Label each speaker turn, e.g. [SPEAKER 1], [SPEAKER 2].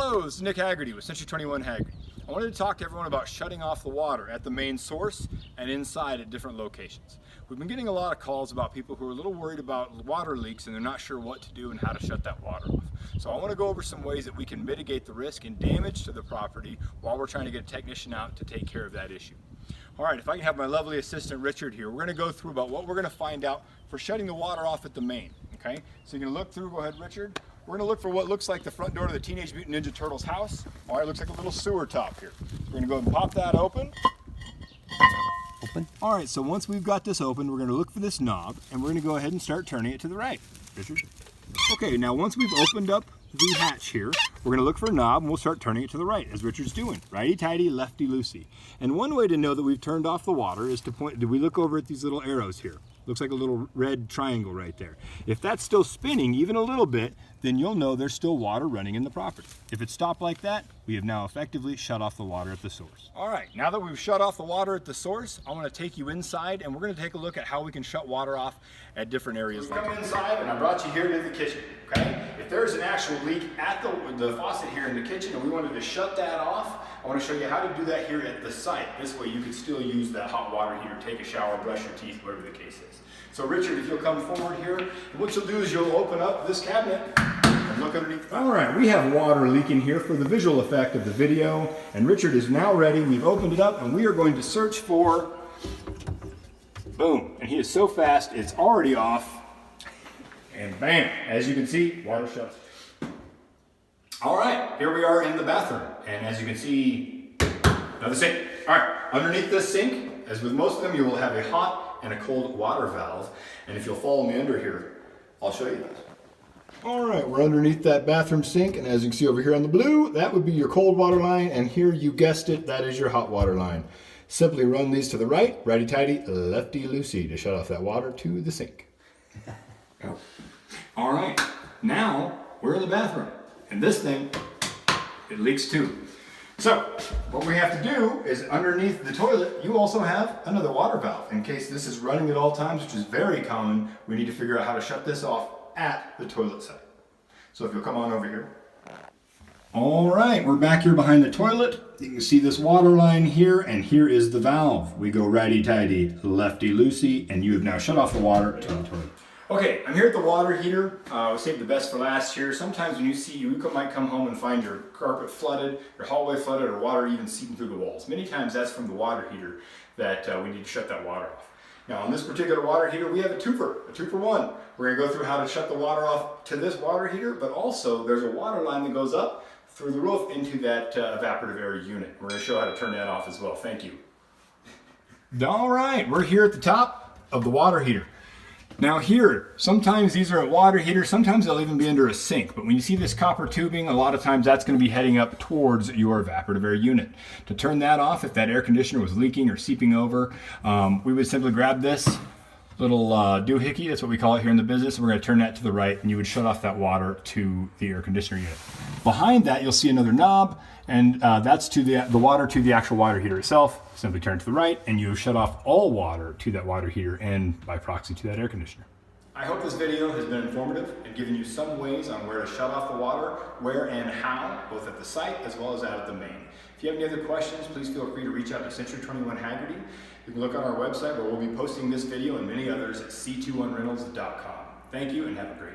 [SPEAKER 1] Hello, this is Nick Haggerty with Century 21 Haggerty. I wanted to talk to everyone about shutting off the water at the main source and inside at different locations. We've been getting a lot of calls about people who are a little worried about water leaks and they're not sure what to do and how to shut that water off. So I want to go over some ways that we can mitigate the risk and damage to the property while we're trying to get a technician out to take care of that issue. All right, if I can have my lovely assistant Richard here, we're going to go through about what we're going to find out for shutting the water off at the main. Okay, so you're going to look through, go ahead Richard. We're going to look for what looks like the front door to the Teenage Mutant Ninja Turtles house. All right, looks like a little sewer top here. We're going to go ahead and pop that open. All right, so once we've got this open, we're going to look for this knob and we're going to go ahead and start turning it to the right. Richard? Okay, now once we've opened up the hatch here, we're going to look for a knob and we'll start turning it to the right as Richard's doing. Righty-tighty, lefty-loosey. And one way to know that we've turned off the water is to point, do we look over at these little arrows here? Looks like a little red triangle right there. If that's still spinning even a little bit, then you'll know there's still water running in the property. If it stopped like that, we have now effectively shut off the water at the source. All right, now that we've shut off the water at the source, I want to take you inside and we're going to take a look at how we can shut water off at different areas. We've come inside and I brought you here to the kitchen, okay? If there's an actual leak at the faucet here in the kitchen and we wanted to shut that off, I want to show you how to do that here at the site. This way you can still use that hot water heater, take a shower, brush your teeth, whatever the case is. So Richard, if you'll come forward here, and what you'll do is you'll open up this cabinet and look underneath. All right, we have water leaking here for the visual effect of the video, and Richard is now ready. We've opened it up and we are going to search for, boom, and he is so fast, it's already off, and bam, as you can see, water shuts. All right, here we are in the bathroom, and as you can see, another sink. All right, underneath this sink, as with most of them, you will have a hot and a cold water valve. And if you'll follow me under here, I'll show you this. All right, we're underneath that bathroom sink, and as you can see over here on the blue, that would be your cold water line, and here, you guessed it, that is your hot water line. Simply run these to the right, righty-tighty, lefty-loosey, to shut off that water to the sink. All right, now we're in the bathroom, and this thing, it leaks too. So, what we have to do is underneath the toilet, you also have another water valve. In case this is running at all times, which is very common, we need to figure out how to shut this off at the toilet site. So if you'll come on over here. All right, we're back here behind the toilet. You can see this water line here, and here is the valve. We go righty-tighty, lefty-loosey, and you have now shut off the water to the toilet. Okay, I'm here at the water heater. We saved the best for last here. Sometimes when you might come home and find your carpet flooded, your hallway flooded, or water even seeping through the walls. Many times that's from the water heater that we need to shut that water off. Now on this particular water heater, we have a two for one. We're gonna go through how to shut the water off to this water heater, but also there's a water line that goes up through the roof into that evaporative air unit. We're gonna show how to turn that off as well. Thank you. All right, we're here at the top of the water heater. Now here, sometimes these are a water heater, sometimes they'll even be under a sink, but when you see this copper tubing, a lot of times that's going to be heading up towards your evaporative air unit. To turn that off, if that air conditioner was leaking or seeping over, we would simply grab this little doohickey, that's what we call it here in the business, and we're going to turn that to the right, and you would shut off that water to the air conditioner unit. Behind that, you'll see another knob, and that's to the water to the actual water heater itself. Simply turn to the right, and you shut off all water to that water heater and by proxy to that air conditioner. I hope this video has been informative and given you some ways on where to shut off the water, where and how, both at the site as well as out at the main. If you have any other questions, please feel free to reach out to Century 21 Haggerty. You can look on our website where we'll be posting this video and many others at c21rentals.com. Thank you and have a great day.